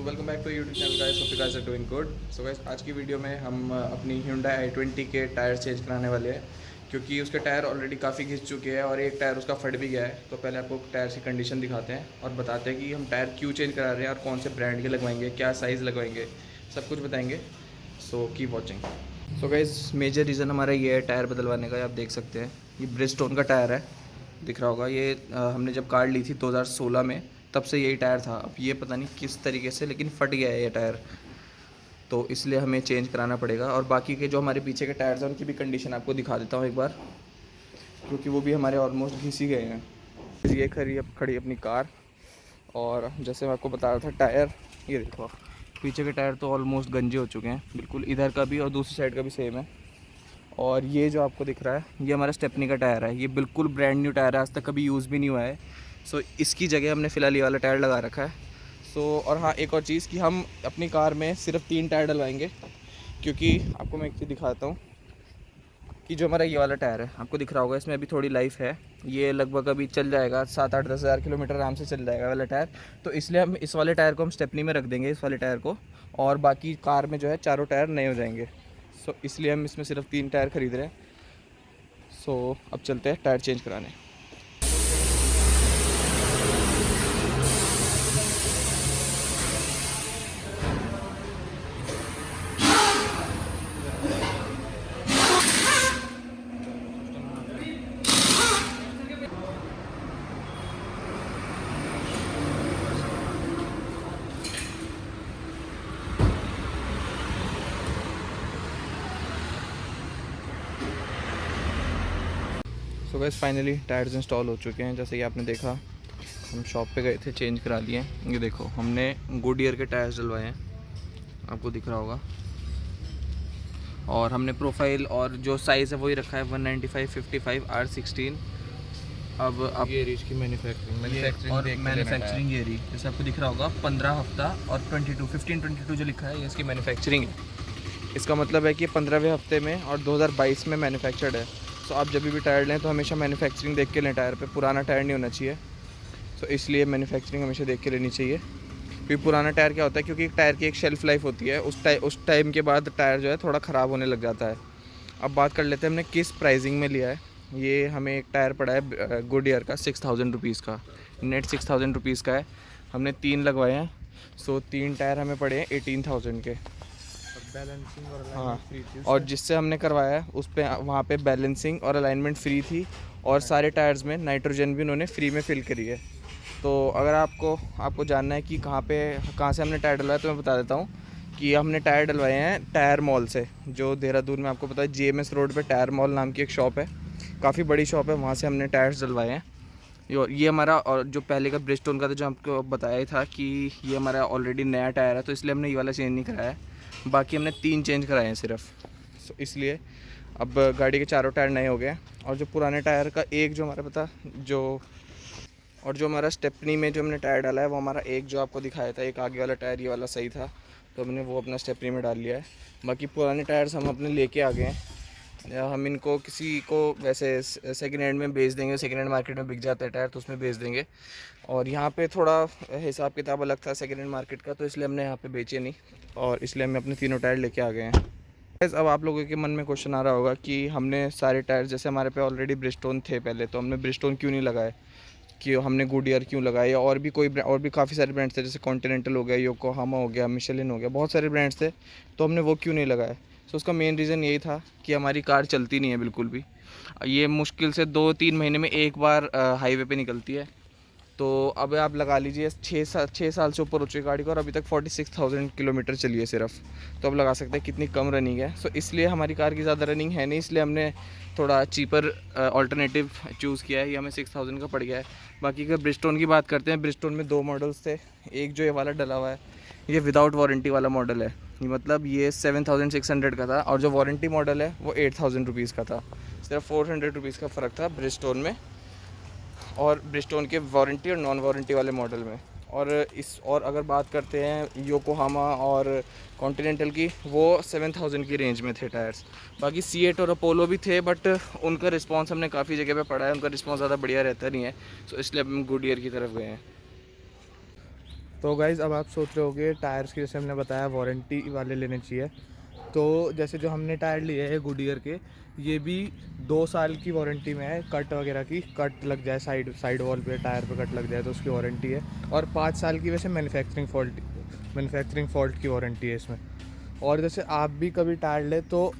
So welcome back to YouTube channel guys, hope you guys are doing good. So guys, आज की video में हम अपनी Hyundai i20 के टायर चेंज कराने वाले हैं, क्योंकि उसके टायर ऑलरेडी काफ़ी घिस चुके हैं और एक टायर उसका फट भी गया है। तो पहले आपको टायर की कंडीशन दिखाते हैं और बताते हैं कि हम टायर क्यों चेंज करा रहे हैं और कौन से ब्रांड के लगवाएंगे, क्या साइज़ लगवाएंगे, सब कुछ बताएंगे। So keep watching. So guys, major reason हमारा ये है टायर बदलवाने का। आप देख सकते हैं ये ब्रिजस्टोन का टायर है, दिख रहा होगा। ये हमने जब कार ली थी 2016 में, तब से यही टायर था। अब ये पता नहीं किस तरीके से लेकिन फट गया है ये टायर, तो इसलिए हमें चेंज कराना पड़ेगा। और बाकी के जो हमारे पीछे के टायर्स हैं उनकी भी कंडीशन आपको दिखा देता हूँ एक बार, क्योंकि वो भी हमारे ऑलमोस्ट घिस ही गए हैं। ये खड़ी अपनी कार, और जैसे मैं आपको बता रहा था टायर, ये देखो पीछे के टायर तो ऑलमोस्ट गंजे हो चुके हैं बिल्कुल, इधर का भी और दूसरी साइड का भी सेम है। और ये जो आपको दिख रहा है ये हमारा स्टेपनी का टायर है, ये बिल्कुल ब्रांड न्यू टायर है, आज तक कभी यूज़ भी नहीं हुआ है। सो इसकी जगह हमने फ़िलहाल ये वाला टायर लगा रखा है। और हाँ, एक और चीज़ कि हम अपनी कार में सिर्फ 3 टायर डलवाएंगे, क्योंकि आपको मैं एक चीज़ दिखाता हूँ कि जो हमारा ये वाला टायर है आपको दिख रहा होगा, इसमें अभी थोड़ी लाइफ है। ये लगभग अभी चल जाएगा 7-8-10 हज़ार किलोमीटर आराम से चल जाएगा वाला टायर। तो इसलिए हम इस वाले टायर को हम स्टेपनी में रख देंगे, इस वाले टायर को, और बाकी कार में जो है चारों टायर नए हो जाएंगे। इसलिए हम इसमें सिर्फ 3 टायर खरीद रहे हैं। अब चलते हैं टायर चेंज कराने। So guys, finally tyres install हो चुके हैं। जैसे कि आपने देखा, हम शॉप पे गए थे, चेंज करा लिए। ये देखो हमने गुडियर के टायर्स डलवाए हैं, आपको दिख रहा होगा। और हमने प्रोफाइल और जो साइज़ है वही रखा है, 195/55 R16। अब आप ये रीच की मैन्युफैक्चरिंग ये रही, जैसे आपको दिख रहा होगा 15 हफ्ता और 15-22 जो लिखा है ये इसकी मैन्युफैक्चरिंग है। इसका मतलब है कि 15वें हफ्ते में और 2022 में मैन्युफैक्चर्ड है। आप जब भी टायर लें तो हमेशा मैन्युफैक्चरिंग देख के लें टायर पे, पुराना टायर नहीं होना चाहिए। इसलिए मैन्युफैक्चरिंग हमेशा देख के लेनी चाहिए। क्योंकि पुराना टायर क्या होता है, क्योंकि टायर की एक शेल्फ़ लाइफ होती है, उस टाइम के बाद टायर जो है थोड़ा ख़राब होने लग जाता है। अब बात कर लेते हैं हमने किस प्राइसिंग में लिया है। ये हमें एक टायर पड़ा है गुडियर का 6000 रुपीज़ का, नेट 6000 रुपीज़ का है। हमने 3 लगवाए हैं। 3 टायर हमें पड़े हैं 18,000 के। बैलेंसिंग और हाँ, फ्री थी। और जिससे हमने करवाया है उस पे वहाँ पे बैलेंसिंग और अलाइनमेंट फ्री थी, और सारे टायर्स में नाइट्रोजन भी उन्होंने फ्री में फ़िल करी है। तो अगर आपको जानना है कि कहाँ से हमने टायर डलवाया, तो मैं बता देता हूँ कि हमने टायर डलवाए हैं टायर मॉल से, जो देहरादून में आपको पता है GMS रोड पे टायर मॉल नाम की एक शॉप है, काफ़ी बड़ी शॉप है, वहाँ से हमने टायर्स डलवाए हैं। ये हमारा, और जो पहले का ब्रिजस्टोन का था जो आपको बताया ही था कि ये हमारा ऑलरेडी नया टायर है, तो इसलिए हमने ये वाला चेंज नहीं कराया है। बाकी हमने 3 चेंज कराए हैं सिर्फ। इसलिए अब गाड़ी के चारों टायर नए हो गए हैं। और जो पुराने टायर का एक जो हमारा जो हमारा स्टेपनी में जो हमने टायर डाला है, वो हमारा एक जो आपको दिखाया था, एक आगे वाला टायर ये वाला सही था, तो हमने वो अपना स्टेपनी में डाल लिया है। बाकी पुराने टायर्स हम अपने लेके आ गए हैं। हम इनको किसी को वैसे सेकेंड हैंड में बेच देंगे, सेकेंड हैंड मार्केट में बिक जाता है टायर, तो उसमें बेच देंगे। और यहाँ पे थोड़ा हिसाब किताब अलग था सेकेंड हैंड मार्केट का, तो इसलिए हमने यहाँ पे बेचे नहीं, और इसलिए हम अपने तीनों टायर लेके आ गए हैं। अब आप लोगों के मन में क्वेश्चन आ रहा होगा कि हमने सारे टायर, जैसे हमारे पे ऑलरेडी ब्रिजस्टोन थे पहले, तो हमने ब्रिजस्टोन क्यों नहीं लगाए, कि हमने गुडियर क्यों लगाए, या और भी काफ़ी सारे ब्रांड्स थे, जैसे कॉन्टिनेंटल हो गया, योकोहामा हो गया, मिशेलिन हो गया, बहुत सारे ब्रांड्स थे, तो हमने वो क्यों नहीं लगाए। उसका मेन रीज़न यही था कि हमारी कार चलती नहीं है बिल्कुल भी। ये मुश्किल से 2-3 महीने में एक बार हाईवे पे निकलती है। तो अब आप लगा लीजिए 6 साल से ऊपर हो चुकी गाड़ी को, और अभी तक 46,000 किलोमीटर चली है सिर्फ। तो अब लगा सकते हैं कितनी कम रनिंग है। इसलिए हमारी कार की ज़्यादा रनिंग है नहीं, इसलिए हमने थोड़ा चीपर ऑल्टरनेटिव चूज़ किया है। ये हमें 6000 का पड़ गया है। बाकी अगर ब्रिजस्टोन की बात करते हैं, ब्रिजस्टोन में 2 मॉडल्स थे। एक जो ये वाला डला हुआ है, ये विदाउट वारंटी वाला मॉडल है। ये मतलब ये 7600 का था, और जो वारंटी मॉडल है वो 8000 रुपीज़ का था। सिर्फ 400 रुपीज़ का फ़र्क था ब्रिजस्टोन में, और ब्रिजस्टोन के वारंटी और नॉन वारंटी वाले मॉडल में। और अगर बात करते हैं योकोहामा और कॉन्टिनेंटल की, वो 7000 की रेंज में थे टायर्स। बाकी C8 और अपोलो भी थे, बट उनका रिस्पांस हमने काफ़ी जगह पे पढ़ा है, उनका रिस्पांस ज़्यादा बढ़िया रहता नहीं है। इसलिए हम गुडियर की तरफ गए हैं। तो गाइज़ अब आप सोच रहे होगे टायर्स की, जैसे हमने बताया वारंटी वाले लेने चाहिए। तो जैसे जो हमने टायर लिए हैं गुडियर के, ये भी 2 साल की वारंटी में है। कट वगैरह की, कट लग जाए साइड साइड वॉल पे टायर पे कट लग जाए तो उसकी वारंटी है। और 5 साल की वैसे मैन्युफैक्चरिंग फ़ॉल्ट की वारंटी है इसमें। और जैसे आप भी कभी टायर ले तो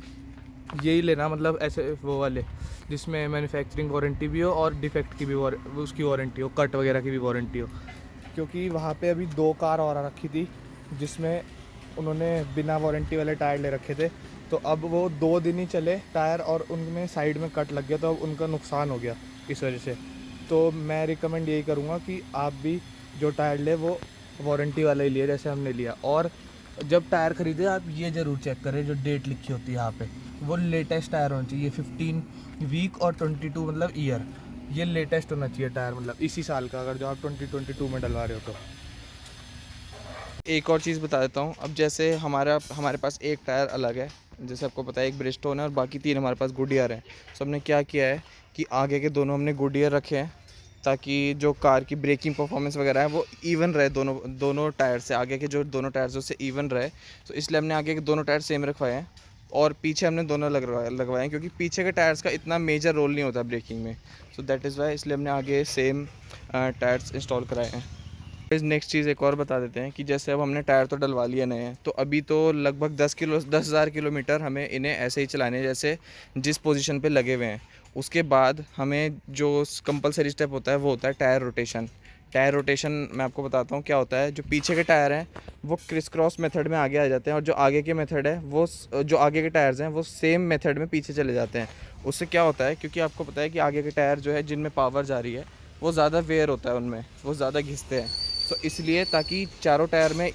यही लेना, मतलब ऐसे वो वाले जिसमें मैन्युफैक्चरिंग वारंटी भी हो और डिफेक्ट की भी उसकी वारंटी हो, कट वगैरह की भी वारंटी हो। क्योंकि वहाँ पे अभी 2 कार और आ रखी थी जिसमें उन्होंने बिना वारंटी वाले टायर ले रखे थे। तो अब वो 2 दिन ही चले टायर और उनमें साइड में कट लग गया, तो अब उनका नुकसान हो गया इस वजह से। तो मैं रिकमेंड यही करूँगा कि आप भी जो टायर ले वो वारंटी वाला ही लिए जैसे हमने लिया। और जब टायर ख़रीदे आप ये ज़रूर चेक करें, जो डेट लिखी होती है यहाँ पे वो लेटेस्ट टायर होना चाहिए। 15 वीक और 22 मतलब ईयर, ये लेटेस्ट होना चाहिए टायर, मतलब इसी साल का, अगर जो आप 2022 में डलवा रहे हो तो। एक और चीज़ बता देता हूँ। अब जैसे हमारे पास एक टायर अलग है, जैसे आपको पता है एक ब्रिजस्टोन है और बाकी 3 हमारे पास गुडियर हैं। सो हमने क्या किया है कि आगे के दोनों हमने गुडियर रखे हैं ताकि जो कार की ब्रेकिंग परफॉर्मेंस वगैरह है वो इवन रहे, दोनों टायर से। आगे के जो दोनों टायर उससे इवन रहे, तो इसलिए हमने आगे के दोनों टायर सेम रखवाए हैं और पीछे हमने दोनों लगवाए हैं, क्योंकि पीछे के टायर्स का इतना मेजर रोल नहीं होता ब्रेकिंग में। सो दैट इज़ वाई इसलिए हमने आगे सेम टायर्स इंस्टॉल कराए हैं। नेक्स्ट चीज़ एक और बता देते हैं कि जैसे अब हमने टायर तो डलवा लिए नए हैं, तो अभी तो लगभग 10,000 किलोमीटर हमें इन्हें ऐसे ही चलाने हैं जैसे जिस पोजीशन पे लगे हुए हैं। उसके बाद हमें जो कंपलसरी स्टेप होता है वो होता है टायर रोटेशन। टायर रोटेशन मैं आपको बताता हूँ क्या होता है। जो पीछे के टायर हैं वो क्रिस क्रॉस मेथड में आगे आ जाते हैं और जो आगे के मेथड है वो जो आगे के टायर्स हैं वो सेम मेथड में पीछे चले जाते हैं। उससे क्या होता है, क्योंकि आपको पता है कि आगे के टायर जो है जिनमें पावर जा रही है वो ज़्यादा वेयर होता है, उनमें वो ज़्यादा घिसते हैं। तो इसलिए ताकि चारों टायर में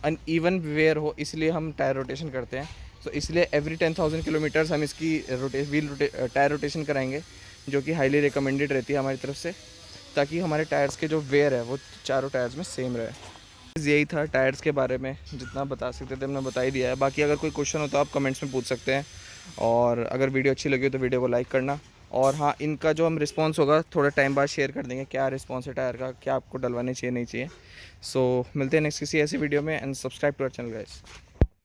अनइवन वेयर हो, इसलिए हम टायर रोटेशन करते हैं। तो इसलिए एवरी 10,000 किलोमीटर्स हम इसकी टायर रोटेशन कराएंगे, जो कि हाईली रिकमेंडेड रहती है हमारी तरफ से, ताकि हमारे टायर्स के जो वेयर है वो चारों टायर्स में सेम रहे। यही था टायर्स के बारे में, जितना बता सकते थे हमने बता ही दिया है। बाकी अगर कोई क्वेश्चन हो तो आप कमेंट्स में पूछ सकते हैं, और अगर वीडियो अच्छी लगी हो तो वीडियो को लाइक करना। और हाँ, इनका जो हम रिस्पांस होगा थोड़ा टाइम बाद शेयर कर देंगे, क्या रिस्पांस है टायर का, क्या आपको डलवाने चाहिए नहीं चाहिए। सो मिलते हैं नेक्स्ट किसी ऐसी वीडियो में, and subscribe to our channel guys.